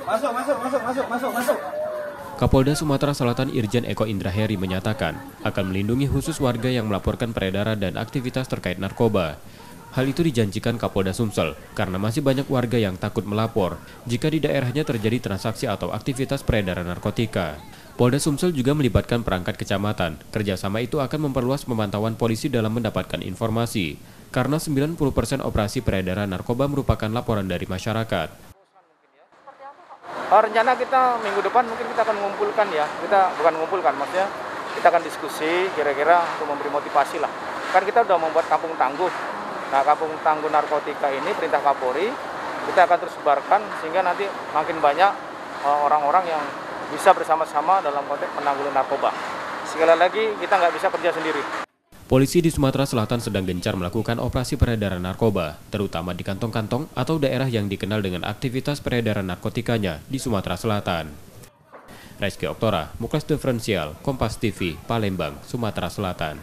Masuk. Kapolda Sumatera Selatan Irjen Eko Indra Heri menyatakan akan melindungi khusus warga yang melaporkan peredaran dan aktivitas terkait narkoba. Hal itu dijanjikan Kapolda Sumsel karena masih banyak warga yang takut melapor jika di daerahnya terjadi transaksi atau aktivitas peredaran narkotika. Polda Sumsel juga melibatkan perangkat kecamatan. Kerjasama itu akan memperluas pemantauan polisi dalam mendapatkan informasi, karena 90% operasi peredaran narkoba merupakan laporan dari masyarakat. Rencana kita minggu depan mungkin kita akan mengumpulkan ya, kita bukan mengumpulkan, maksudnya kita akan diskusi kira-kira untuk memberi motivasi lah. Kan kita udah membuat kampung tangguh. Nah, kampung tangguh narkotika ini perintah Kapolri, kita akan terus sebarkan sehingga nanti makin banyak orang-orang yang bisa bersama-sama dalam konteks penanggulangan narkoba. Sekali lagi kita nggak bisa kerja sendiri. Polisi di Sumatera Selatan sedang gencar melakukan operasi peredaran narkoba, terutama di kantong-kantong atau daerah yang dikenal dengan aktivitas peredaran narkotikanya di Sumatera Selatan. Rizky Oktora, Muklas Diferensial, Kompas TV, Palembang, Sumatera Selatan.